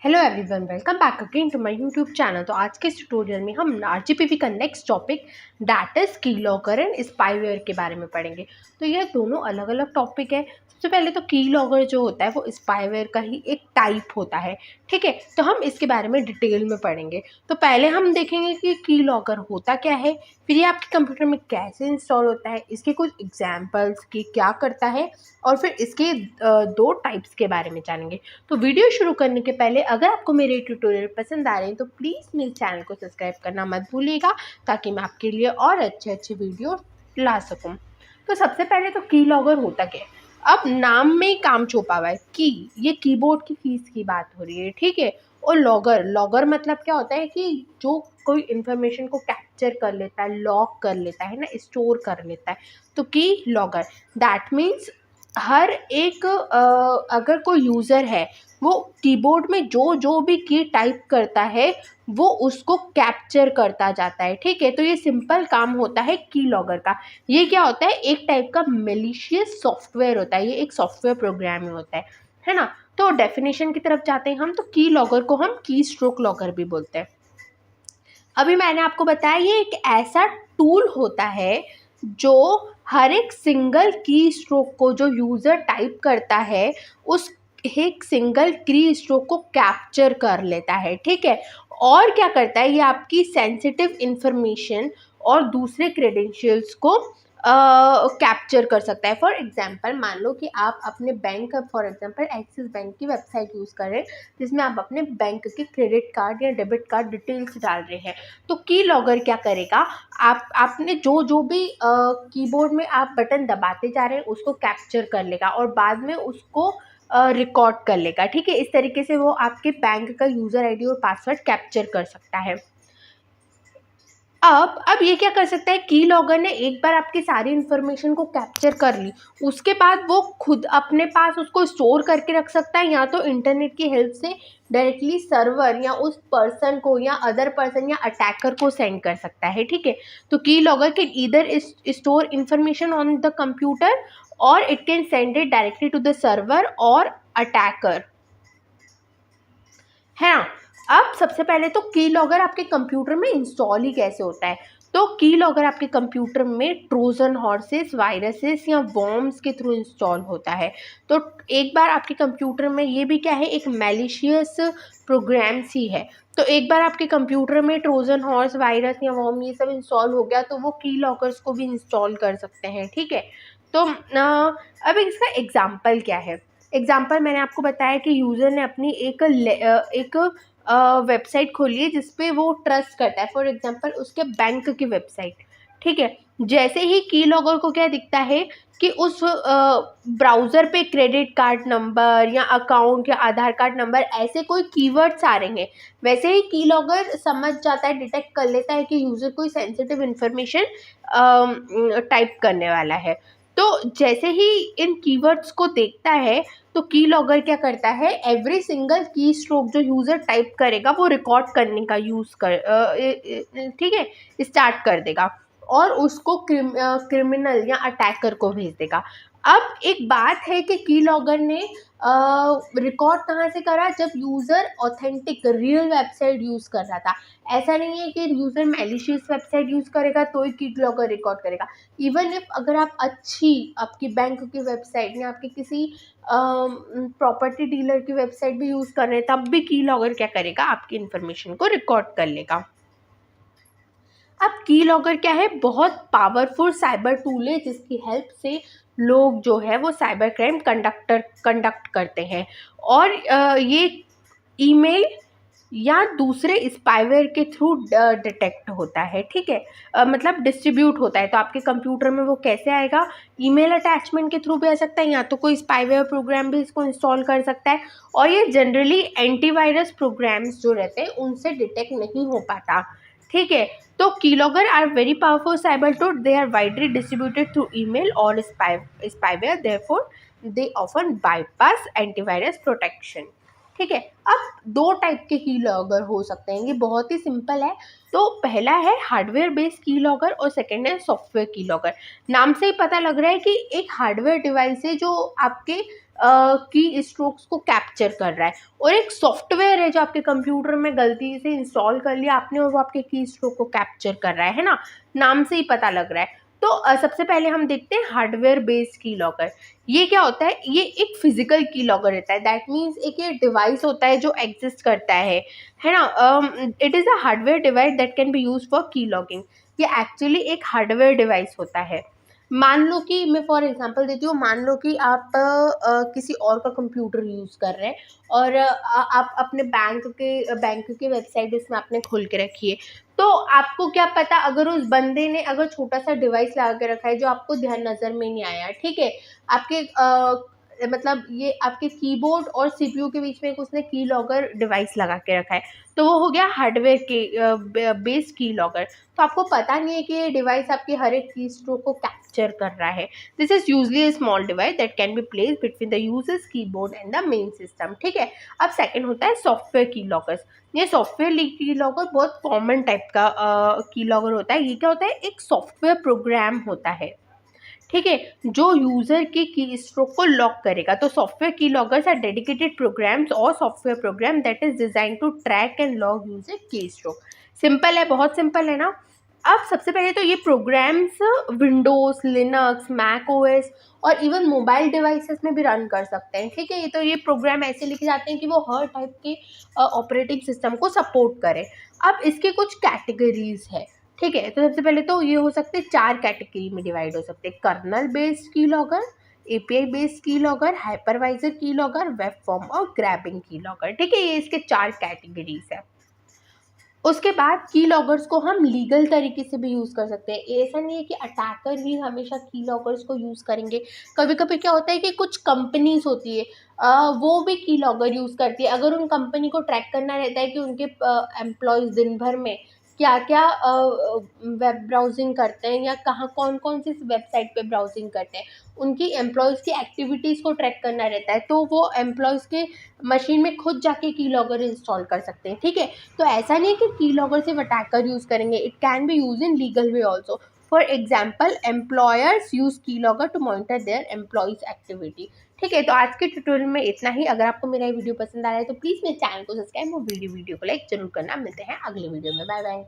Hello everyone, welcome back again to my YouTube channel. तो आज के इस ट्यूटोरियल में हम आरजीपीवी का next topic that is keylogger and spyware के बारे में पढ़ेंगे। तो यह दोनों अलग अलग टॉपिक है। सबसे पहले तो कीलॉगर जो होता है वो स्पाईवेयर का ही एक टाइप होता है, ठीक है। तो हम इसके बारे में डिटेल में पढ़ेंगे। तो पहले हम देखेंगे कि कीलॉगर होता क्या है, फिर ये आपके कंप्यूटर में कैसे इंस्टॉल होता है, इसके कुछ एग्जाम्पल्स की क्या करता है, और फिर इसके दो टाइप्स के बारे में जानेंगे। तो वीडियो शुरू करने के पहले अगर आपको मेरे ट्यूटोरियल पसंद आ रहे हैं तो प्लीज़ मेरे चैनल को सब्सक्राइब करना मत भूलिएगा, ताकि मैं आपके लिए और अच्छे अच्छे वीडियो ला सकूं। तो सबसे पहले तो कीलॉगर होता क्या है। अब नाम में ही काम छुपा हुआ है। ये कीबोर्ड की कीज की बात हो रही है, ठीक है। और लॉगर लॉगर मतलब क्या होता है कि जो कोई इन्फॉर्मेशन को कैप्चर कर लेता है, लॉक कर लेता है ना, स्टोर कर लेता है। तो की लॉगर दैट मीन्स हर एक अगर कोई यूज़र है वो कीबोर्ड में जो जो भी की टाइप करता है वो उसको कैप्चर करता जाता है, ठीक है। तो ये सिंपल काम होता है की लॉगर का। ये क्या होता है, एक टाइप का मेलिशियस सॉफ्टवेयर होता है। ये एक सॉफ्टवेयर प्रोग्राम होता है ना। तो डेफिनेशन की तरफ जाते हैं हम, तो की लॉगर को हम की स्ट्रोक लॉगर भी बोलते हैं। अभी मैंने आपको बताया ये एक ऐसा टूल होता है जो हर एक सिंगल की स्ट्रोक को जो यूज़र टाइप करता है उस एक सिंगल की स्ट्रोक को कैप्चर कर लेता है, ठीक है। और क्या करता है, ये आपकी सेंसिटिव इंफॉर्मेशन और दूसरे क्रेडेंशियल्स को कैप्चर कर सकता है। फॉर एग्जांपल मान लो कि आप अपने bank, for example axis bank की वेबसाइट यूज़ कर रहे हैं जिसमें आप अपने बैंक के क्रेडिट कार्ड या डेबिट कार्ड डिटेल्स डाल रहे हैं। तो की लॉगर क्या करेगा, आपने जो जो भी कीबोर्ड में आप बटन दबाते जा रहे हैं उसको कैप्चर कर लेगा और बाद में उसको रिकॉर्ड कर लेगा, ठीक है। इस तरीके से वो आपके बैंक का यूज़र आईडी और पासवर्ड कैप्चर कर सकता है। अब ये क्या कर सकता है, की लॉगर ने एक बार आपकी सारी इन्फॉर्मेशन को कैप्चर कर ली, उसके बाद वो खुद अपने पास उसको स्टोर करके रख सकता है, या तो इंटरनेट की हेल्प से डायरेक्टली सर्वर या उस पर्सन को या अदर पर्सन या अटैकर को सेंड कर सकता है, ठीक है। तो key logger can either store information on the computer और it can send it directly to the server और अटैकर, है ना। अब सबसे पहले तो की लॉगर आपके कंप्यूटर में इंस्टॉल ही कैसे होता है। तो की लॉगर आपके कंप्यूटर में ट्रोजन हॉर्सेस, वायरसेस या वॉर्म्स के थ्रू इंस्टॉल होता है। तो एक बार आपके कंप्यूटर में, ये भी क्या है, एक मैलिशियस प्रोग्राम्स ही है। तो एक बार आपके कंप्यूटर में ट्रोजन हॉर्स, वायरस या वॉर्म ये सब इंस्टॉल हो गया तो वो की लॉगर्स को भी इंस्टॉल कर सकते हैं, ठीक है। तो अब इसका एग्जाम्पल क्या है। एग्जाम्पल मैंने आपको बताया कि यूज़र ने अपनी एक वेबसाइट खोली है जिसपे वो ट्रस्ट करता है, फॉर एग्जांपल उसके बैंक की वेबसाइट, ठीक है। जैसे ही की लॉगर को क्या दिखता है कि उस ब्राउज़र पे क्रेडिट कार्ड नंबर या अकाउंट या आधार कार्ड नंबर ऐसे कोई कीवर्ड्स आ रहे हैं, वैसे ही की लॉगर समझ जाता है, डिटेक्ट कर लेता है कि यूज़र कोई सेंसिटिव इन्फॉर्मेशन टाइप करने वाला है। तो जैसे ही इन कीवर्ड्स को देखता है तो की लॉगर क्या करता है, एवरी सिंगल की स्ट्रोक जो यूज़र टाइप करेगा वो रिकॉर्ड करने का ठीक है, स्टार्ट कर देगा और उसको क्रिमिनल या अटैकर को भेज देगा। अब एक बात है कि की लॉगर ने रिकॉर्ड कहाँ से करा, जब user authentic real website use कर रहा था। ऐसा नहीं है कि यूज़र मैलिशियस वेबसाइट यूज़ करेगा तो ही की लॉगर रिकॉर्ड करेगा। इवन इफ अगर आप आपकी बैंक की वेबसाइट या आपके किसी प्रॉपर्टी डीलर की वेबसाइट भी यूज़ कर रहे हैं तब भी की लॉगर क्या करेगा, आपकी इन्फॉर्मेशन को रिकॉर्ड कर लेगा। अब की लॉगर क्या है, बहुत पावरफुल साइबर टूल है जिसकी हेल्प से लोग जो है वो साइबर क्राइम कंडक्ट करते हैं। और ये ईमेल या दूसरे स्पाईवेयर के थ्रू डिटेक्ट होता है, ठीक है। मतलब डिस्ट्रीब्यूट होता है। तो आपके कंप्यूटर में वो कैसे आएगा, ईमेल अटैचमेंट के थ्रू भी आ सकता है, या तो कोई स्पाईवेयर प्रोग्राम भी इसको इंस्टॉल कर सकता है। और ये जनरली एंटीवायरस प्रोग्राम्स जो रहते हैं उनसे डिटेक्ट नहीं हो पाता, ठीक है। तो keylogger are very powerful cyber tool, they are widely distributed through email और spyware, therefore they often bypass antivirus protection, ठीक है। अब दो टाइप के की लॉगर हो सकते हैं, ये बहुत ही सिंपल है। तो पहला है हार्डवेयर बेस्ड की लॉगर और सेकेंड है सॉफ्टवेयर की लॉगर। नाम से ही पता लग रहा है कि एक हार्डवेयर डिवाइस है जो आपके की स्ट्रोक्स को कैप्चर कर रहा है, और एक सॉफ्टवेयर है जो आपके कंप्यूटर में गलती से इंस्टॉल कर लिया आपने और वो आपके की स्ट्रोक को कैप्चर कर रहा है ना, नाम से ही पता लग रहा है। तो सबसे पहले हम देखते हैं हार्डवेयर बेस्ड की लॉगर। ये क्या होता है? ये एक फिजिकल की लॉगर रहता है, दैट मीन्स एक ये डिवाइस होता है जो एग्जिस्ट करता है ना। It is a hardware device that can be use for की लॉगिंग। ये एक्चुअली एक हार्डवेयर डिवाइस होता है। मान लो कि मैं फॉर एग्जांपल देती हूँ, मान लो कि आप किसी और का कंप्यूटर यूज़ कर रहे हैं और आप अपने बैंक के वेबसाइट इसमें आपने खोल के रखी है। तो आपको क्या पता, अगर उस बंदे ने अगर छोटा सा डिवाइस लगा के रखा है जो आपको ध्यान नज़र में नहीं आया, ठीक है, आपके मतलब ये आपके कीबोर्ड और सीपीयू के बीच में एक उसने की लॉगर डिवाइस लगा के रखा है, तो वो हो गया हार्डवेयर के बेस्ड की लॉगर। तो आपको पता नहीं है कि ये डिवाइस आपकी हर एक की स्ट्रोक को कैप्चर कर रहा है। This is usually a small device that can be place between the users keyboard and the main system, ठीक है। अब सेकंड होता है सॉफ्टवेयर की लॉगर्स। ये सॉफ्टवेयर की लॉगर बहुत कॉमन टाइप का की लॉगर होता है। ये क्या होता है? एक सॉफ्टवेयर प्रोग्राम होता है, ठीक है, जो यूजर की स्ट्रोक को लॉक करेगा। तो software keyloggers are dedicated programs और software program that is design to track and log user keystroke. Simple है, बहुत सिंपल है ना। अब सबसे पहले तो ये programs Windows, Linux, Mac OS और इवन मोबाइल डिवाइसेस में भी रन कर सकते हैं, ठीक है। ये तो ये प्रोग्राम ऐसे लिखे जाते हैं कि वो हर टाइप के ऑपरेटिंग सिस्टम को सपोर्ट करे। अब इसके कुछ कैटेगरीज है, ठीक है। तो सबसे पहले तो ये हो सकते हैं, 4 कैटेगरी में डिवाइड हो सकते हैं: कर्नल बेस्ड की लॉगर, एपीआई बेस्ड की लॉगर, हाइपरवाइजर की लॉगर, वेब फॉर्म और ग्रैबिंग की लॉगर, ठीक है। ये इसके 4 कैटेगरीज है। उसके बाद की लॉगर्स को हम लीगल तरीके से भी यूज़ कर सकते हैं। ऐसा नहीं है कि अटैकर ही हमेशा की लॉगर्स को यूज़ करेंगे। कभी कभी क्या होता है कि कुछ कंपनीज होती है, वो भी की लॉगर यूज़ करती है। अगर उन कंपनी को ट्रैक करना रहता है कि उनके एम्प्लॉयज़ दिन भर में क्या क्या वेब ब्राउजिंग करते हैं या कहाँ कौन कौन सी वेबसाइट पे ब्राउजिंग करते हैं, उनकी एम्प्लॉयज़ की एक्टिविटीज़ को ट्रैक करना रहता है, तो वो एम्प्लॉयज़ के मशीन में खुद जाके की लॉगर इंस्टॉल कर सकते हैं, ठीक है। तो ऐसा नहीं है कि की लॉगर सिर्फ अटैकर यूज़ करेंगे, it can be use in legal way also. For example, employers use key logger to monitor their employees activity, ठीक है। तो आज के ट्यूटोरियल में इतना ही। अगर आपको मेरा ये वीडियो पसंद आ रहा है तो प्लीज़ मेरे चैनल को सब्सक्राइब और वीडियो को लाइक जरूर करना। मिलते हैं अगले वीडियो में। Bye bye.